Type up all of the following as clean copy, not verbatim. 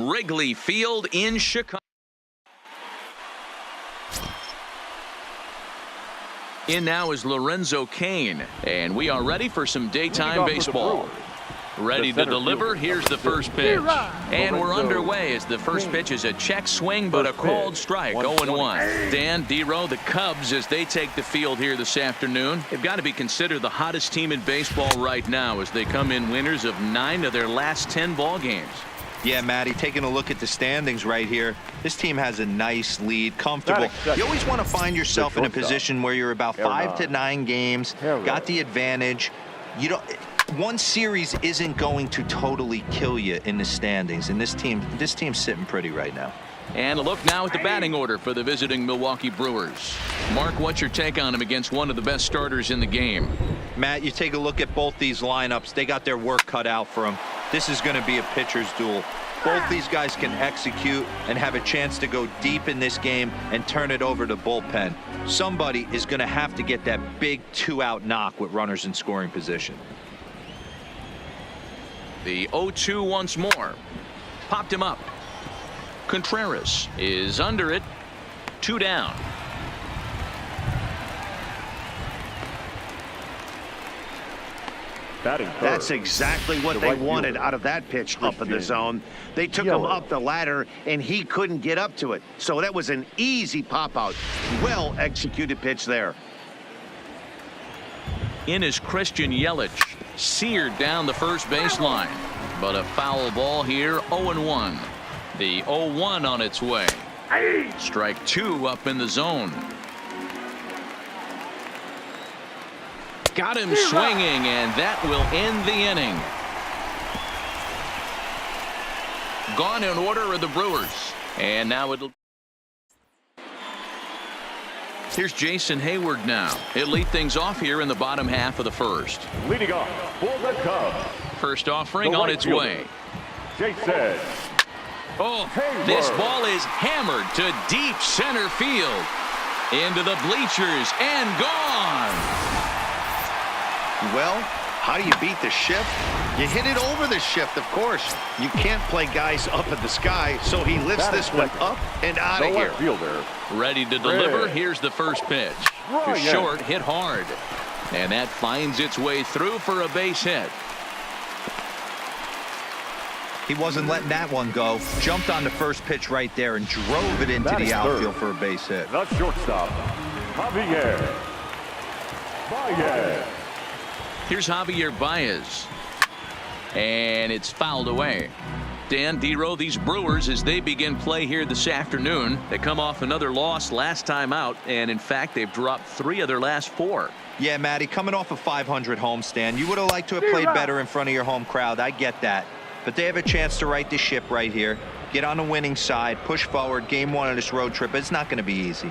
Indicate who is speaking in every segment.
Speaker 1: Wrigley Field in Chicago. In now is Lorenzo Cain, and we are ready for some daytime baseball. Ready to deliver. Here's the first pitch. And we're underway as the first pitch is a check swing, but a called strike. 0-1. Dan, D-Row, the Cubs, as they take the field here this afternoon, they've got to be considered the hottest team in baseball right now as they come in winners of 9 of their last 10 ball games.
Speaker 2: Yeah, Matty, taking a look at the standings right here, this team has a nice lead, comfortable. You always want to find yourself in a position where you're about 5 to 9 games, got the advantage. You don't. One series isn't going to totally kill you in the standings, and this team's sitting pretty right now.
Speaker 1: And a look now at the batting order for the visiting Milwaukee Brewers. Mark, what's your take on him against one of the best starters in the game?
Speaker 2: Matt, you take a look at both these lineups. They got their work cut out for them. This is going to be a pitcher's duel. Both these guys can execute and have a chance to go deep in this game and turn it over to bullpen. Somebody is going to have to get that big 2-out knock with runners in scoring position.
Speaker 1: The 0-2 once more. Popped him up. Contreras is under it. 2 down.
Speaker 3: That's exactly what they wanted out of that pitch up in the zone. They took him up the ladder, and he couldn't get up to it. So that was an easy pop-out. Well-executed pitch there.
Speaker 1: In is Christian Yelich. Seared down the first baseline. But a foul ball here, 0-1. The 0-1 on its way. Strike 2 up in the zone. Got him swinging, and that will end the inning. Gone in order are the Brewers. And now it'll. Here's Jason Hayward now. He'll lead things off here in the bottom half of the first.
Speaker 4: Leading off for the Cubs.
Speaker 1: First offering on its way.
Speaker 4: Jason.
Speaker 1: Oh,
Speaker 4: Hayward.
Speaker 1: this ball is hammered to deep center field. Into the bleachers and gone.
Speaker 3: Well, how do you beat the shift? You hit it over the shift, of course. You can't play guys up in the sky, so he lifts this one up and out of here.
Speaker 4: Fielder.
Speaker 1: Ready to deliver. Here's the first pitch. To short, hit hard. And that finds its way through for a base hit.
Speaker 2: He wasn't letting that one go. Jumped on the first pitch right there and drove it into the outfield for a base hit.
Speaker 4: The shortstop, Javier Baez.
Speaker 1: Here's Javier Baez. And it's fouled away. Dan, D-Row, these Brewers, as they begin play here this afternoon, they come off another loss last time out, and in fact they've dropped 3 of their last 4.
Speaker 2: Yeah, Matty, coming off a 500 homestand, you would have liked to have played better in front of your home crowd. I get that. But they have a chance to right the ship right here, get on the winning side, push forward, game 1 of this road trip. It's not going to be easy.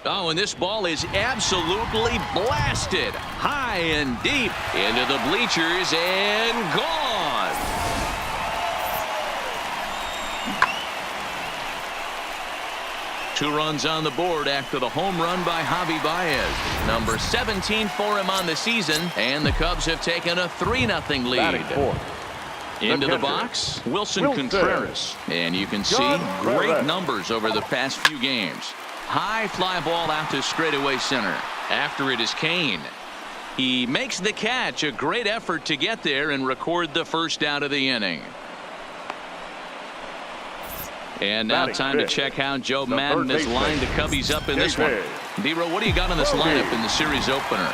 Speaker 1: Oh, and this ball is absolutely blasted high and deep into the bleachers and gone. Two runs on the board after the home run by Javi Baez. Number 17 for him on the season, and the Cubs have taken a 3-0 lead. Into the box, Wilson Contreras. And you can see great numbers over the past few games. High fly ball out to straightaway center. After it is Cain. He makes the catch. A great effort to get there and record the first out of the inning. And now time to check how Joe Madden has lined the Cubbies up in this one. D-Row, what do you got on this lineup in the series opener?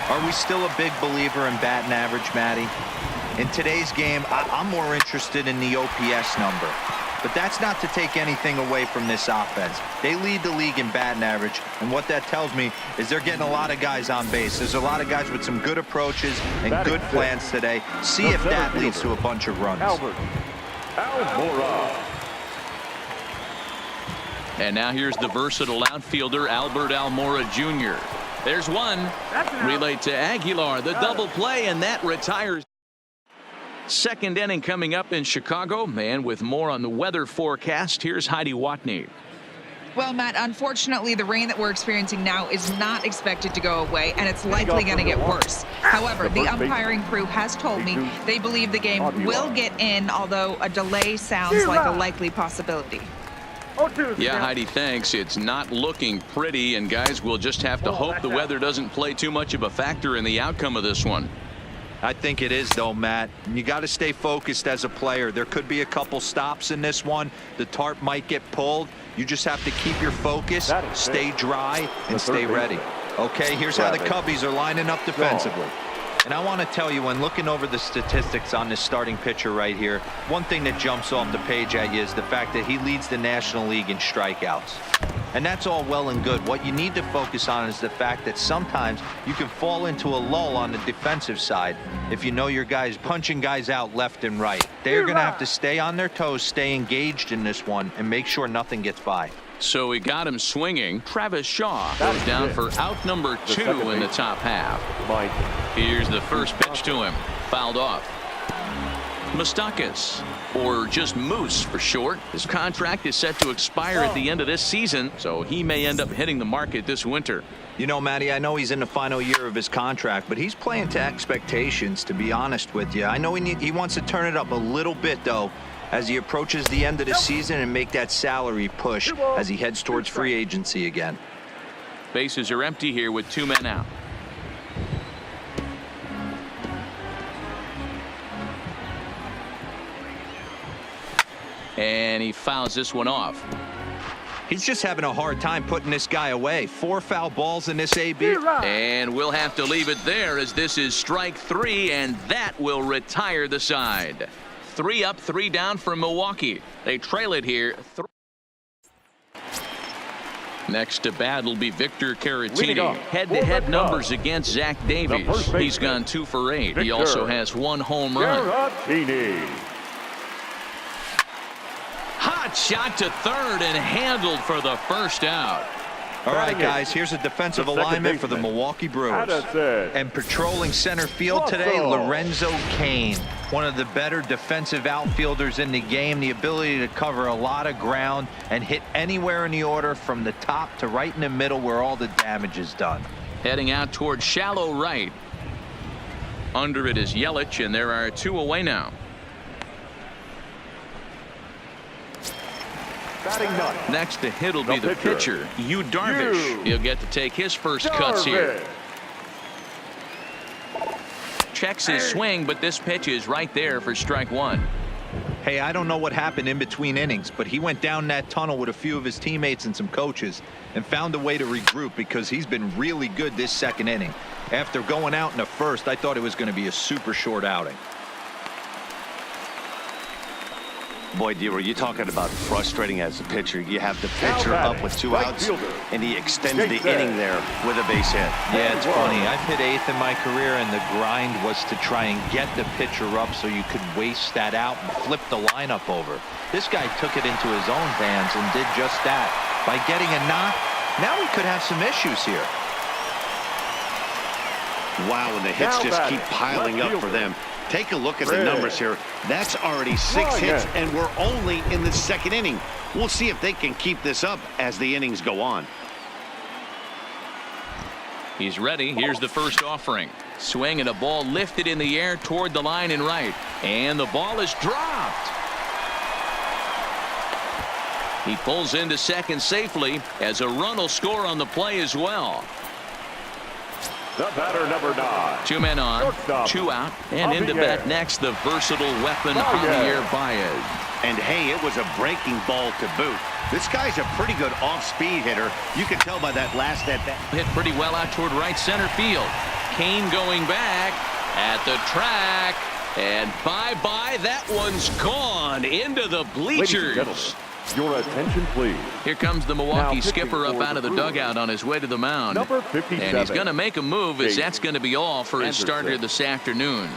Speaker 2: Are we still a big believer in batting average, Matty? In today's game, I'm more interested in the OPS number. But that's not to take anything away from this offense. They lead the league in batting average, and what that tells me is they're getting a lot of guys on base. There's a lot of guys with some good approaches and good plans today. See if that leads to a bunch of runs.
Speaker 4: Almora.
Speaker 1: And now here's the versatile outfielder, Albert Almora Jr. There's one. Relay to Aguilar, the double play, and that retires. Second inning coming up in Chicago, and with more on the weather forecast, here's Heidi Watney.
Speaker 5: Well, Matt, unfortunately, the rain that we're experiencing now is not expected to go away, and it's likely going to get worse. However, the umpiring crew has told me they believe the game will get in, although a delay sounds like a likely possibility.
Speaker 1: Yeah, Heidi, thanks. It's not looking pretty, and guys, we'll just have to hope the weather doesn't play too much of a factor in the outcome of this one.
Speaker 2: I think it is, though, Matt. You got to stay focused as a player. There could be a couple stops in this one. The tarp might get pulled. You just have to keep your focus, stay dry, and stay ready. Okay, here's how the Cubbies are lining up defensively. And I want to tell you, when looking over the statistics on this starting pitcher right here, one thing that jumps off the page at you is the fact that he leads the National League in strikeouts. And that's all well and good. What you need to focus on is the fact that sometimes you can fall into a lull on the defensive side if you know your guys punching guys out left and right. They're going to have to stay on their toes, stay engaged in this one, and make sure nothing gets by.
Speaker 1: So we got him swinging. Travis Shaw goes down for out number 2 in the top half. Here's the first pitch to him. Fouled off. Moustakas, or just Moose for short. His contract is set to expire at the end of this season, so he may end up hitting the market this winter.
Speaker 2: You know, Matty, I know he's in the final year of his contract, but he's playing to expectations, to be honest with you. I know he wants to turn it up a little bit, though, as he approaches the end of the season and make that salary push as he heads towards free agency again.
Speaker 1: Bases are empty here with 2 men out. And he fouls this one off.
Speaker 2: He's just having a hard time putting this guy away. 4 foul balls in this AB.
Speaker 1: And we'll have to leave it there, as this is strike 3, and that will retire the side. 3 up, 3 down for Milwaukee. They trail it here. Next to bat will be Victor Caratini. Head-to-head numbers against Zach Davies. He's gone 2 for 8. He also has 1 home run. Hot shot to third and handled for the first out.
Speaker 2: All right, guys, here's a defensive alignment for the Milwaukee Brewers. And patrolling center field today, Lorenzo Cain, one of the better defensive outfielders in the game. The ability to cover a lot of ground and hit anywhere in the order from the top to right in the middle where all the damage is done.
Speaker 1: Heading out towards shallow right. Under it is Yelich, and there are 2 away now. Next to hit will be the pitcher, Yu Darvish. He'll get to take his first cuts here. Checks his swing, but this pitch is right there for strike 1.
Speaker 2: Hey, I don't know what happened in between innings, but he went down that tunnel with a few of his teammates and some coaches and found a way to regroup, because he's been really good this second inning. After going out in the first, I thought it was going to be a super short outing.
Speaker 6: Boy, D-Roy, you're talking about frustrating as a pitcher. You have the pitcher up with 2 outs, and he extends the inning there with a base hit.
Speaker 2: Yeah, it's funny. I've hit 8th in my career, and the grind was to try and get the pitcher up so you could waste that out and flip the lineup over. This guy took it into his own hands and did just that. By getting a knock, now we could have some issues here.
Speaker 3: Wow, and the hits just keep piling up for them. Take a look at the numbers here. That's already 6 hits, and we're only in the second inning. We'll see if they can keep this up as the innings go on.
Speaker 1: He's ready. Here's the first offering. Swing and a ball lifted in the air toward the line and right. And the ball is dropped. He pulls into second safely, as a run will score on the play as well.
Speaker 4: The batter, number 9.
Speaker 1: 2 men on, 2 out, and into bat next, the versatile weapon, Javier Baez.
Speaker 3: And hey, it was a breaking ball to boot. This guy's a pretty good off-speed hitter. You can tell by that last at-bat.
Speaker 1: Hit pretty well out toward right center field. Kane going back at the track, and bye-bye. That one's gone into the bleachers.
Speaker 4: Your attention, please.
Speaker 1: Here comes the Milwaukee skipper up out of the dugout on his way to the mound.
Speaker 4: Number 57.
Speaker 1: And he's going to make a move, as that's going to be all for his starter this afternoon.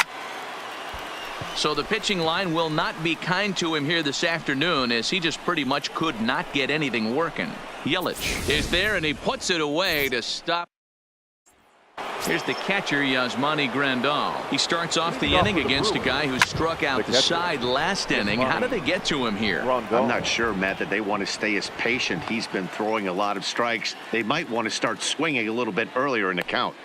Speaker 1: So the pitching line will not be kind to him here this afternoon, as he just pretty much could not get anything working. Yelich is there, and he puts it away to stop. Here's the catcher, Yasmani Grandal. He starts off the inning against a guy who struck out the side last inning. How did they get to him here?
Speaker 3: I'm not sure, Matt, that they want to stay as patient. He's been throwing a lot of strikes. They might want to start swinging a little bit earlier in the count.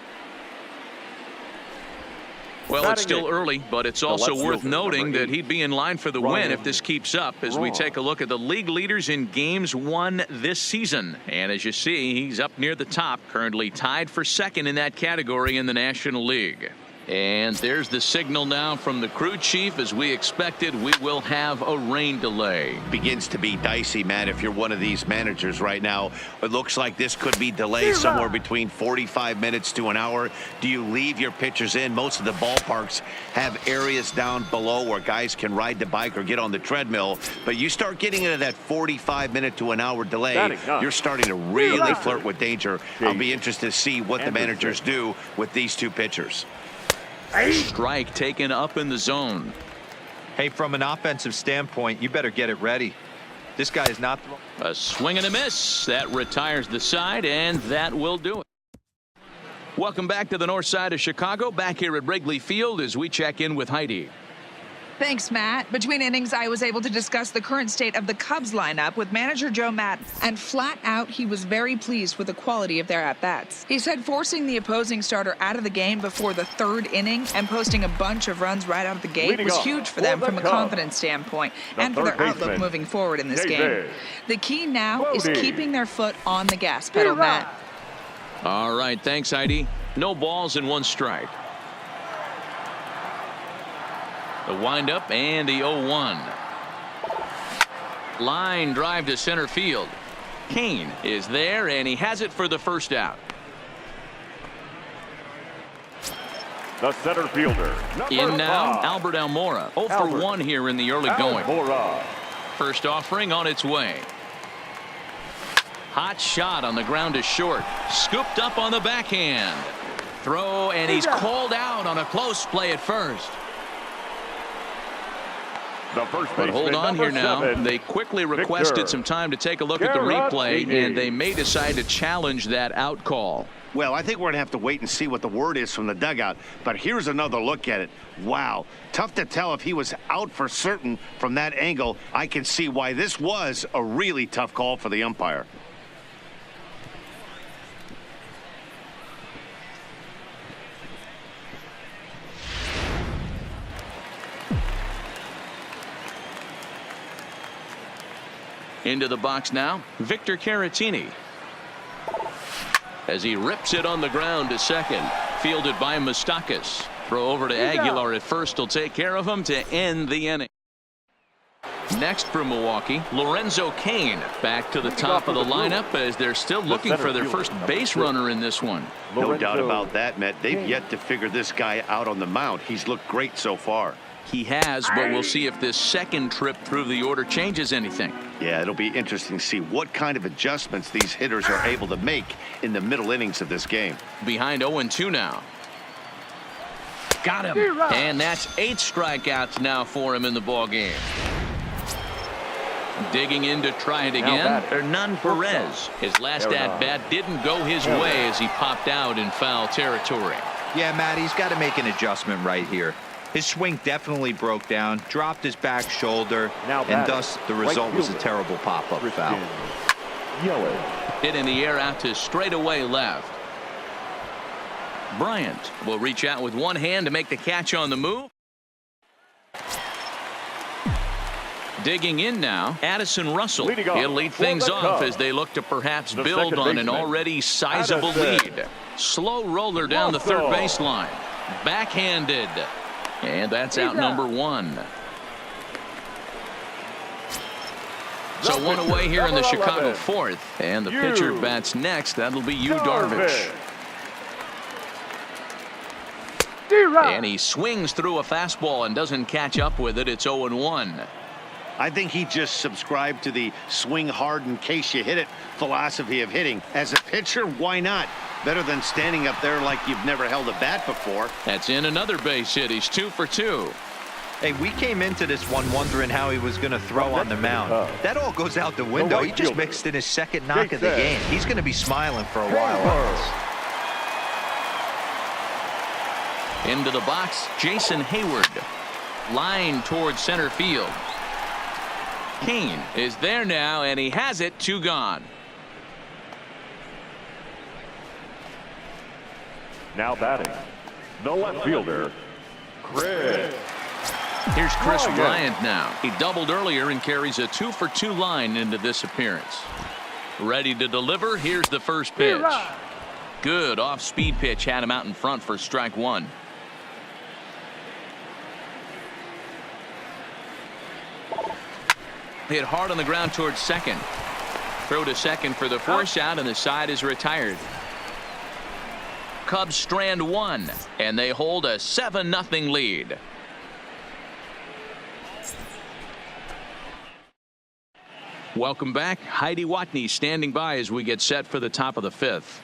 Speaker 1: Well, it's still early, but it's also worth noting that he'd be in line for the win if this keeps up as we take a look at the league leaders in games won this season. And as you see, he's up near the top, currently tied for second in that category in the National League. And there's the signal now from the crew chief. As we expected, we will have a rain delay.
Speaker 3: Begins to be dicey, Matt, if you're one of these managers right now. It looks like this could be delayed somewhere between 45 minutes to an hour. Do you leave your pitchers in? Most of the ballparks have areas down below where guys can ride the bike or get on the treadmill. But you start getting into that 45-minute to an hour delay, you're starting to really flirt with danger. I'll be interested to see what the managers do with these two pitchers.
Speaker 1: Strike taken up in the zone.
Speaker 2: Hey, from an offensive standpoint, you better get it ready. This guy is not throwing.
Speaker 1: A swing and a miss. That retires the side, and that will do it. Welcome back to the north side of Chicago. Back here at Wrigley Field as we check in with Heidi.
Speaker 5: Thanks, Matt. Between innings, I was able to discuss the current state of the Cubs lineup with manager Joe Maddon, and flat out, he was very pleased with the quality of their at-bats. He said forcing the opposing starter out of the game before the third inning and posting a bunch of runs right out of the gate was huge for them from a confidence standpoint and for their outlook moving forward in this game. The key now is keeping their foot on the gas pedal, Matt.
Speaker 1: All right, thanks, Heidi. No balls and one strike. The windup and the 0-1. Line drive to center field. Kane is there, and he has it for the first out.
Speaker 4: The center fielder.
Speaker 1: In now, Albert Almora. 0 for 1 here in the early going. First offering on its way. Hot shot on the ground is short. Scooped up on the backhand. Throw, and he's called out on a close play at first. But hold on here now. They quickly requested some time to take a look at the replay, and they may decide to challenge that out call.
Speaker 3: Well, I think we're going to have to wait and see what the word is from the dugout. But here's another look at it. Wow. Tough to tell if he was out for certain from that angle. I can see why this was a really tough call for the umpire.
Speaker 1: Into the box now, Victor Caratini. As he rips it on the ground to second, fielded by Moustakas. Throw over to Aguilar at first will take care of him to end the inning. Next for Milwaukee, Lorenzo Cain back to the top of the lineup as they're still looking for their first base runner in this one.
Speaker 3: No doubt about that, Matt. They've yet to figure this guy out on the mound. He's looked great so far.
Speaker 1: He has, but we'll see if this second trip through the order changes anything.
Speaker 3: Yeah, it'll be interesting to see what kind of adjustments these hitters are able to make in the middle innings of this game.
Speaker 1: Behind 0-2 now. Got him. And that's 8 strikeouts now for him in the ball game. Digging in to try it again, Hernan Perez. His last at-bat didn't go his way as he popped out in foul territory.
Speaker 2: Yeah, Matt, he's got to make an adjustment right here. His swing definitely broke down, dropped his back shoulder, and thus the result was a terrible pop-up foul.
Speaker 1: Hit in the air out to straightaway left. Bryant will reach out with one hand to make the catch on the move. Digging in now, Addison Russell. He'll lead things off as they look to perhaps build on an already sizable lead. Slow roller down the third baseline. Backhanded. And that's out number 1. So one away here in the Chicago 4th. And the pitcher bats next. That'll be Yu Darvish. And he swings through a fastball and doesn't catch up with it. It's 0-1.
Speaker 3: I think he just subscribed to the swing hard in case you hit it philosophy of hitting. As a pitcher, why not? Better than standing up there like you've never held a bat before.
Speaker 1: That's in another base hit. He's 2 for 2.
Speaker 2: Hey, we came into this one wondering how he was going to throw on the mound. That all goes out the window. He just mixed in his second knock of the game. He's going to be smiling for a while on this.
Speaker 1: Into the box, Jason Hayward. Line towards center field. Kane is there now, and he has it. 2 gone.
Speaker 4: Now batting, the left fielder, Chris.
Speaker 1: Here's Chris Bryant now. He doubled earlier and carries a 2-for-2 line into this appearance. Ready to deliver. Here's the first pitch. Good off-speed pitch, had him out in front for strike 1. Hit hard on the ground towards second. Throw to second for the force out, and the side is retired. Cubs strand 1, and they hold a 7-0 lead. Welcome back. Heidi Watney standing by as we get set for the top of the 5th.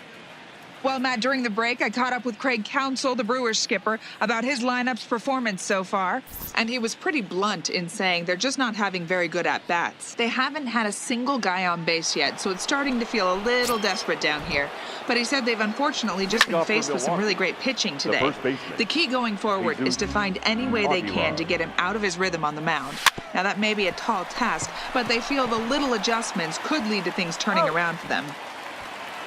Speaker 5: Well, Matt, during the break, I caught up with Craig Counsell, the Brewers skipper, about his lineup's performance so far. And he was pretty blunt in saying they're just not having very good at-bats. They haven't had a single guy on base yet, so it's starting to feel a little desperate down here. But he said they've unfortunately just been faced with some really great pitching today. The key going forward is to find any way they can to get him out of his rhythm on the mound. Now, that may be a tall task, but they feel the little adjustments could lead to things turning around for them.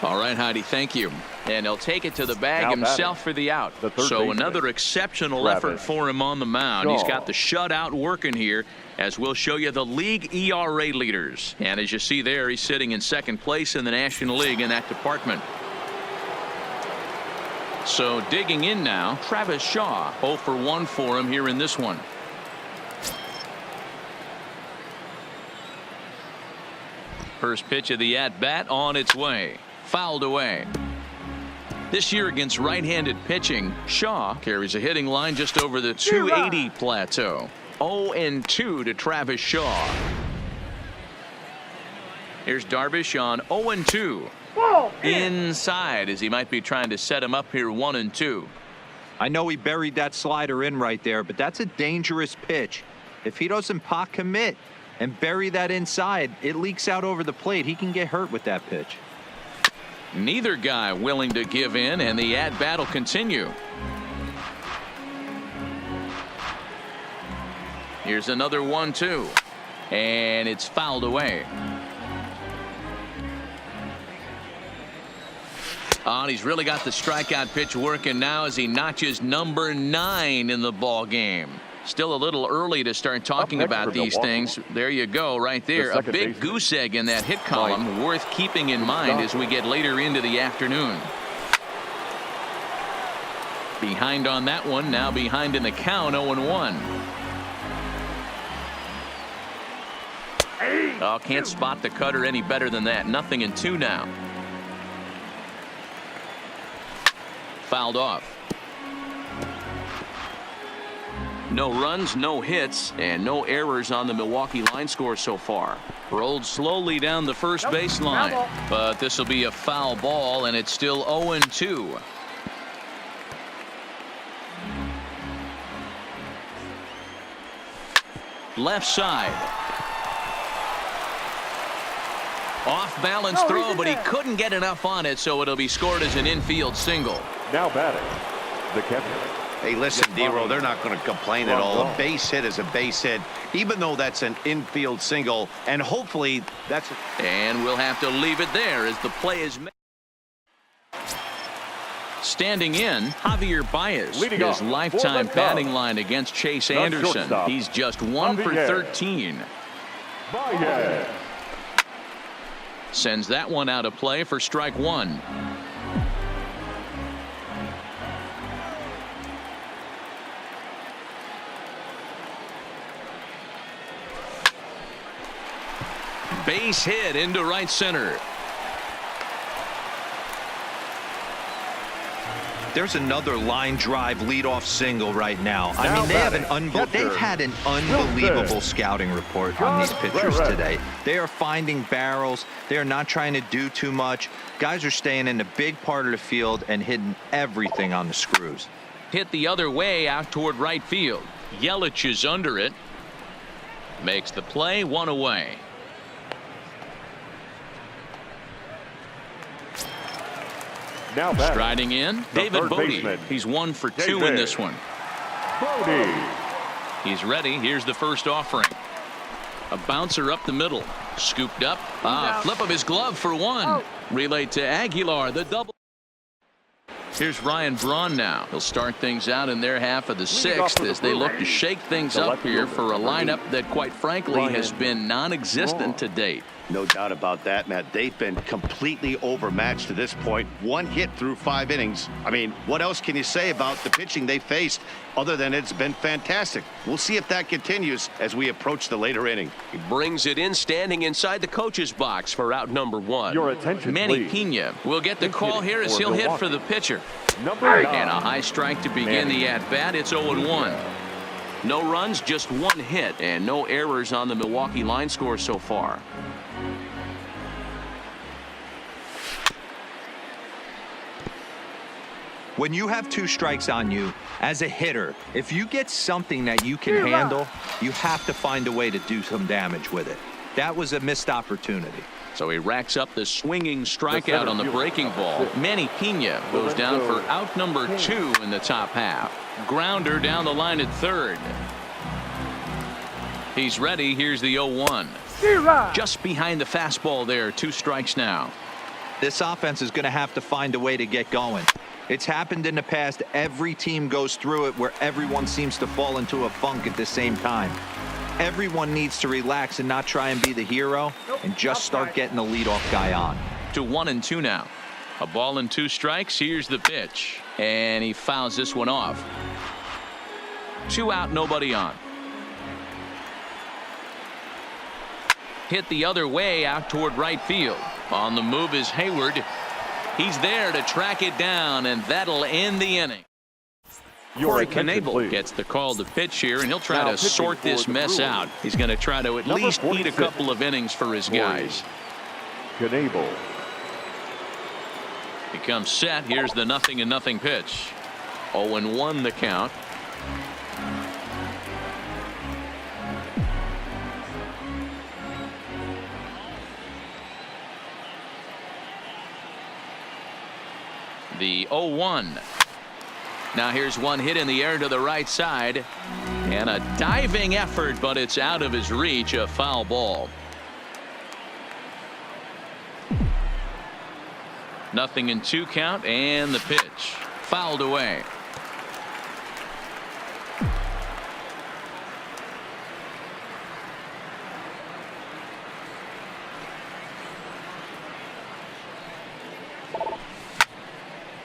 Speaker 1: All right, Heidi, thank you. And he'll take it to the bag himself for the out. So another exceptional effort for him on the mound. He's got the shutout working here, as we'll show you the league ERA leaders. And as you see there, he's sitting in second place in the National League in that department. So digging in now, Travis Shaw, 0 for 1 for him here in this one. First pitch of the at-bat on its way. Fouled away. This year against right-handed pitching, Shaw carries a hitting line just over the 280 plateau. 0-2 to Travis Shaw. Here's Darvish on 0-2. Inside, as he might be trying to set him up here 1-2.
Speaker 2: I know he buried that slider in right there, but that's a dangerous pitch. If he doesn't pot commit and bury that inside, it leaks out over the plate. He can get hurt with that pitch.
Speaker 1: Neither guy willing to give in, and the at-bat will continue. Here's another 1-2, and it's fouled away. And he's really got the strikeout pitch working now as he notches number 9 in the ball game. Still a little early to start talking about these things. There you go, right there. A big goose egg in that hit column, worth keeping in mind as we get later into the afternoon. Behind on that one, now behind in the count, 0-1. Oh, can't spot the cutter any better than that. 0-2 now. Fouled off. No runs, no hits, and no errors on the Milwaukee line score so far. Rolled slowly down the first baseline, but this will be a foul ball, and it's still 0-2. Left side. Off balance throw, but he couldn't get enough on it, so it'll be scored as an infield single.
Speaker 4: Now batting, the catcher.
Speaker 3: Hey, listen, D-Roll, they're not going to complain at all. A base hit is a base hit, even though that's an infield single, and hopefully that's...
Speaker 1: And we'll have to leave it there as the play is made. Standing in, Javier Baez, his lifetime batting line against Chase Anderson. He's just 1 for 13.
Speaker 4: Baez
Speaker 1: sends that one out of play for strike 1. Base hit into right center.
Speaker 2: There's another line drive leadoff single right now. I mean, they've had an unbelievable scouting report on these pitchers today. They are finding barrels. They are not trying to do too much. Guys are staying in the big part of the field and hitting everything on the screws.
Speaker 1: Hit the other way out toward right field. Yelich is under it. Makes the play, 1 away.
Speaker 4: Now batting,
Speaker 1: Striding in, David
Speaker 4: third
Speaker 1: Bodie.
Speaker 4: baseman,
Speaker 1: He's 1 for 2 in
Speaker 4: David
Speaker 1: this one.
Speaker 4: Bodie.
Speaker 1: He's ready. Here's the first offering. A bouncer up the middle. Scooped up. Flip of his glove for 1. Relayed to Aguilar, the double. Here's Ryan Braun now. He'll start things out in their half of the 6th as they look to shake things up here for a lineup that, quite frankly, has been non-existent to date.
Speaker 3: No doubt about that, Matt. They've been completely overmatched to this point. 1 hit through 5 innings. I mean, what else can you say about the pitching they faced other than it's been fantastic? We'll see if that continues as we approach the later inning.
Speaker 7: He brings it in, standing inside the coach's box for out number 1.
Speaker 4: Your attention,
Speaker 1: Manny
Speaker 4: please.
Speaker 1: Pena will get the call here as he'll hit for the pitcher.
Speaker 4: Number 9.
Speaker 1: And a high strike to begin the at-bat. It's 0-1. No runs, just 1 hit, and no errors on the Milwaukee line score so far.
Speaker 2: When you have 2 strikes on you, as a hitter, if you get something that you can handle, you have to find a way to do some damage with it. That was a missed opportunity.
Speaker 1: So he racks up the swinging strikeout on the breaking ball. Manny Pena goes down for out number 2 in the top half. Grounder down the line at third. He's ready. Here's the 0-1. Just behind the fastball there. 2 strikes now.
Speaker 2: This offense is going to have to find a way to get going. It's happened in the past. Every team goes through it where everyone seems to fall into a funk at the same time. Everyone needs to relax and not try and be the hero and just start getting the leadoff guy on.
Speaker 1: To 1-2 now. A ball and 2 strikes. Here's the pitch. And he fouls this one off. 2 out, nobody on. Hit the other way out toward right field. On the move is Hayward. He's there to track it down, and that'll end the inning. Corey Knebel gets the call to pitch here, and he'll try to sort this mess out. He's going to try to at least eat a couple of innings for his guys.
Speaker 4: Knebel.
Speaker 1: He comes set. Here's the 0-0 pitch. 0-1 the count. The 0-1. Now here's one hit in the air to the right side. And a diving effort, but it's out of his reach. A foul ball. 0-2 count, and the pitch. Fouled away.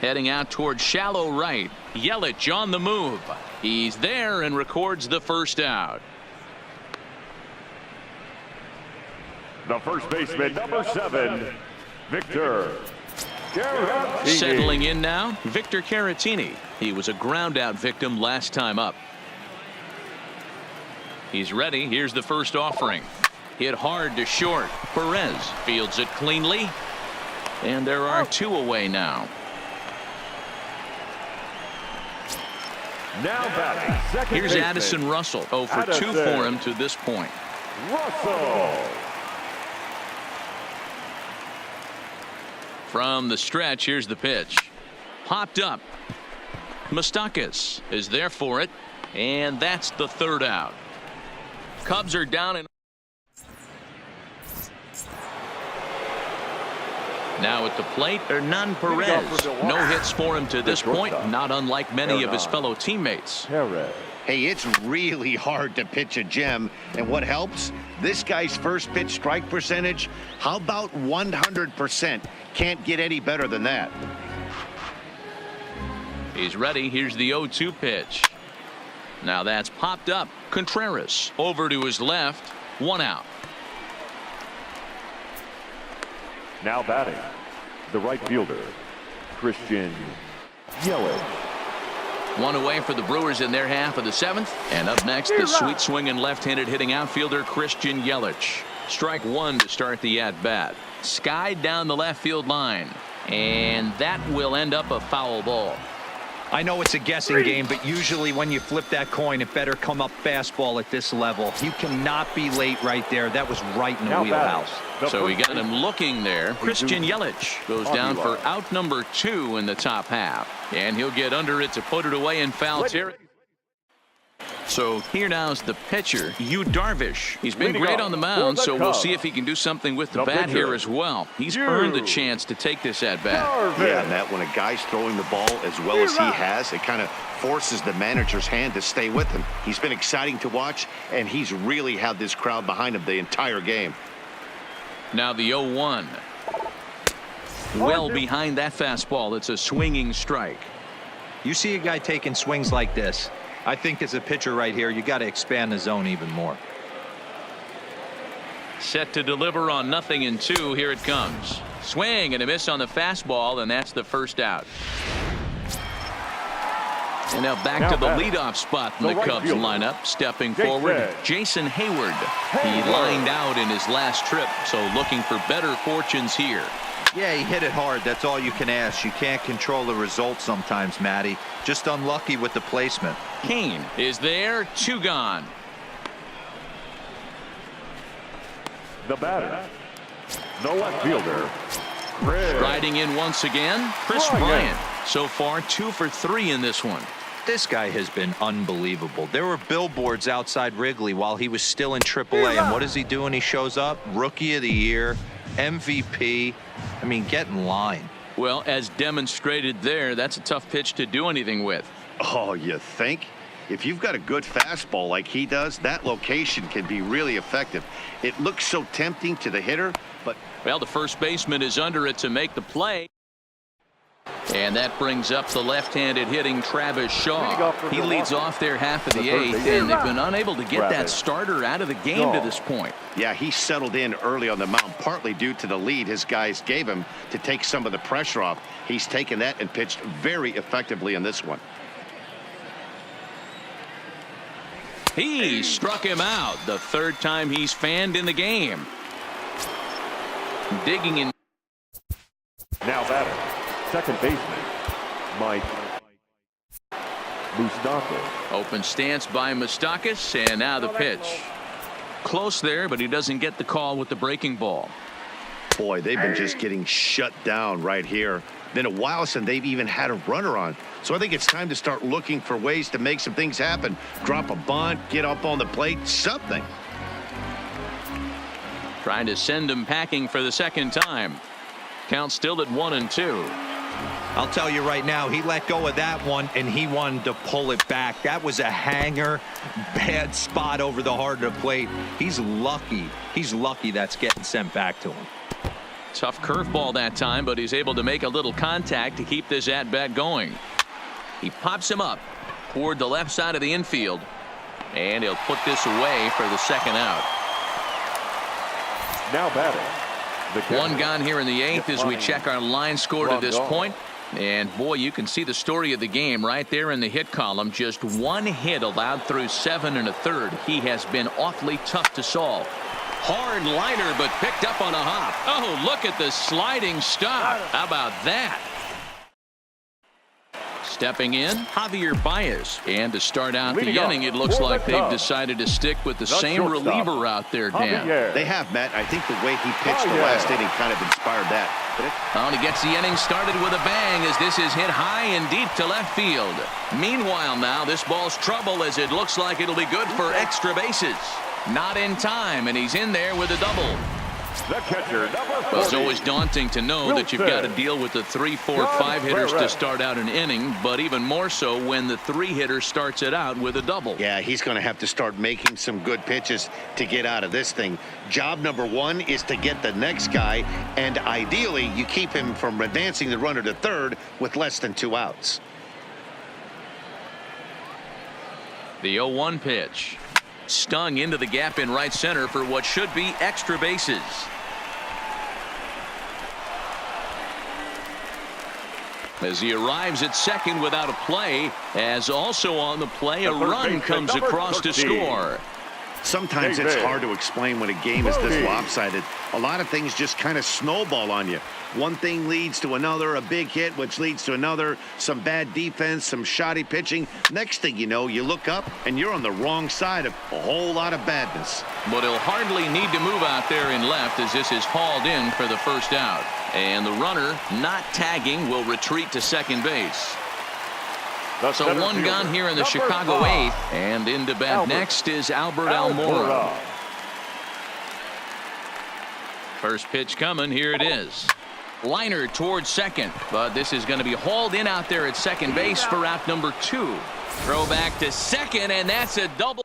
Speaker 1: Heading out toward shallow right. Yelich on the move. He's there and records the first out.
Speaker 4: The first baseman, number 7, Victor Caratini.
Speaker 1: Settling in now, Victor Caratini. He was a ground-out victim last time up. He's ready. Here's the first offering. Hit hard to short. Perez fields it cleanly. And there are 2 away now.
Speaker 4: Now batting, second
Speaker 1: Here's
Speaker 4: baseman,
Speaker 1: Addison Russell. 0 for 2
Speaker 4: Addison
Speaker 1: for him to this point.
Speaker 4: Russell.
Speaker 1: From the stretch, here's the pitch. Popped up. Moustakas is there for it. And that's the 3rd out. Cubs are down in. Now at the plate, Hernan Perez. No hits for him to this point, not unlike many of his fellow teammates.
Speaker 4: Perez.
Speaker 3: Hey, it's really hard to pitch a gem. And what helps? This guy's first pitch strike percentage, how about 100%? Can't get any better than that.
Speaker 1: He's ready. Here's the 0-2 pitch. Now that's popped up. Contreras over to his left. 1 out.
Speaker 4: Now batting, the right fielder, Christian Yelich.
Speaker 1: 1 away for the Brewers in their half of the 7th. And up next, the sweet swinging left-handed hitting outfielder Christian Yelich. Strike 1 to start the at-bat. Skied down the left field line. And that will end up a foul ball.
Speaker 2: I know it's a guessing game, but usually when you flip that coin, it better come up fastball at this level. You cannot be late right there. That was right in the wheelhouse.
Speaker 1: So we got him looking there. Christian Yelich goes down for out number 2 in the top half. And he'll get under it to put it away in foul territory. So here now's the pitcher, Yu Darvish. He's been great on the mound, so we'll see if he can do something with the bat here as well. He's earned the chance to take this at bat.
Speaker 3: Yeah, Matt, when a guy's throwing the ball as well as he has, it kind of forces the manager's hand to stay with him. He's been exciting to watch, and he's really had this crowd behind him the entire game.
Speaker 1: Now the 0-1. Well behind that fastball. It's a swinging strike.
Speaker 2: You see a guy taking swings like this. I think as a pitcher right here, you got to expand the zone even more.
Speaker 1: Set to deliver on 0-2. Here it comes. Swing and a miss on the fastball, and that's the first out. And now back to the leadoff spot in the Cubs lineup. Stepping forward, Jason Hayward. He lined out in his last trip, so looking for better fortunes here.
Speaker 2: Yeah, he hit it hard. That's all you can ask. You can't control the result sometimes, Matty. Just unlucky with the placement.
Speaker 1: Kane is there. 2 gone.
Speaker 4: The batter, the left fielder,
Speaker 1: Riding in once again, Chris Bryant. So far 2 for 3 in this one.
Speaker 2: This guy has been unbelievable. There were billboards outside Wrigley while he was still in AAA. And what does he do when he shows up? Rookie of the Year, MVP. I mean, get in line.
Speaker 1: Well, as demonstrated there, that's a tough pitch to do anything with.
Speaker 3: Oh, you think? If you've got a good fastball like he does, that location can be really effective. It looks so tempting to the hitter, but...
Speaker 1: Well, the first baseman is under it to make the play. And that brings up the left-handed hitting Travis Shaw. He leads off their half of the 8th, and they've been unable to get that starter out of the game to this point.
Speaker 3: Yeah, he settled in early on the mound, partly due to the lead his guys gave him to take some of the pressure off. He's taken that and pitched very effectively in this one.
Speaker 1: He struck him out the 3rd time he's fanned in the game. Digging in.
Speaker 4: now batter, second baseman, Mike Moustakas.
Speaker 1: Open stance by Moustakas, and now the pitch. Close there, but he doesn't get the call with the breaking ball.
Speaker 3: Boy, they've been just getting shut down right here. Been a while since they've even had a runner on. So I think it's time to start looking for ways to make some things happen. Drop a bunt, get up on the plate, something.
Speaker 1: Trying to send him packing for the 2nd time. Count still at 1-2.
Speaker 2: I'll tell you right now, he let go of that one, and he wanted to pull it back. That was a hanger, bad spot over the heart of the plate. He's lucky. He's lucky that's getting sent back to him.
Speaker 1: Tough curveball that time, but he's able to make a little contact to keep this at-bat going. He pops him up toward the left side of the infield, and he'll put this away for the 2nd out.
Speaker 4: Now batting.
Speaker 1: One gone here in the 8th as we check our line score to this point. And boy, you can see the story of the game right there in the hit column. Just 1 hit allowed through 7 1/3. He has been awfully tough to solve. Hard liner, but picked up on a hop. Oh, look at the sliding stop. How about that? Stepping in, Javier Baez. And to start out the inning, it looks like they've decided to stick with the same reliever out there, Dan.
Speaker 3: They have, Matt. I think the way he pitched the last inning kind of inspired that.
Speaker 1: And he gets the inning started with a bang as this is hit high and deep to left field. Meanwhile now, this ball's trouble as it looks like it'll be good for extra bases. Not in time, and he's in there with a double.
Speaker 4: The catcher, number 40.
Speaker 1: Well, it's always daunting to know that you've got to deal with the 3, 4, 5 hitters to start out an inning, but even more so when the 3 hitter starts it out with a double.
Speaker 3: Yeah, he's going to have to start making some good pitches to get out of this thing. Job number 1 is to get the next guy, and ideally you keep him from advancing the runner to 3rd with less than 2 outs.
Speaker 1: The 0-1 pitch. Stung into the gap in right center for what should be extra bases. As he arrives at second without a play, as also on the play, a run comes across to score.
Speaker 3: Sometimes it's hard to explain when a game is this lopsided. A lot of things just kind of snowball on you. One thing leads to another, a big hit, which leads to another, some bad defense, some shoddy pitching. Next thing you know, you look up and you're on the wrong side of a whole lot of badness.
Speaker 1: But he'll hardly need to move out there in left as this is hauled in for the first out. And the runner, not tagging, will retreat to second base. So one gone here in the Chicago 8th. And into bat next is Albert Almora. First pitch coming. Here it is. Liner towards second. But this is going to be hauled in out there at second base for out number 2. Throw back to second, and that's a double.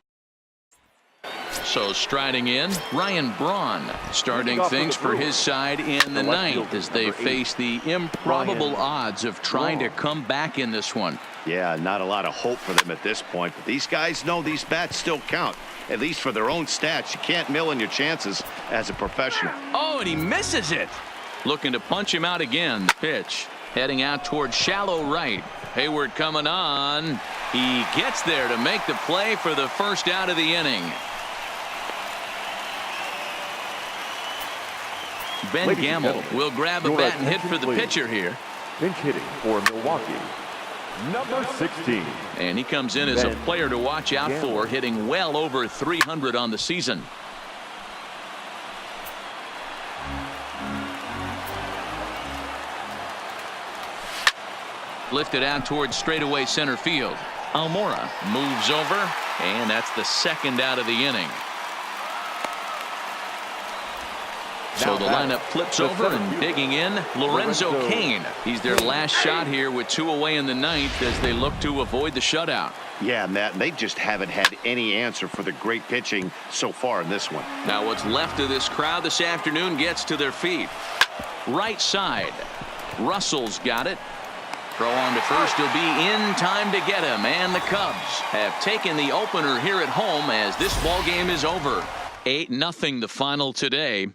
Speaker 1: So striding in, Ryan Braun starting things for his side in the 9th as they face the improbable odds of trying to come back in this one.
Speaker 3: Yeah, not a lot of hope for them at this point, but these guys know these bats still count, at least for their own stats. You can't mill in your chances as a professional.
Speaker 1: Oh, and he misses it. Looking to punch him out again. The pitch heading out towards shallow right. Hayward coming on. He gets there to make the play for the first out of the inning. Ben Gamble will grab a bat and hit for the pitcher here.
Speaker 4: Pinch hitting for Milwaukee, number 16.
Speaker 1: And he comes in as a player to watch out for, hitting well over 300 on the season. Lifted out towards straightaway center field. Almora moves over, and that's the second out of the inning. So the lineup flips over and digging in, Lorenzo Cain. He's their last shot here with 2 away in the 9th as they look to avoid the shutout.
Speaker 3: Yeah, Matt, they just haven't had any answer for the great pitching so far in this one.
Speaker 1: Now what's left of this crowd this afternoon gets to their feet. Right side. Russell's got it. Throw on to first. He'll be in time to get him. And the Cubs have taken the opener here at home as this ball game is over. 8-0 the final today.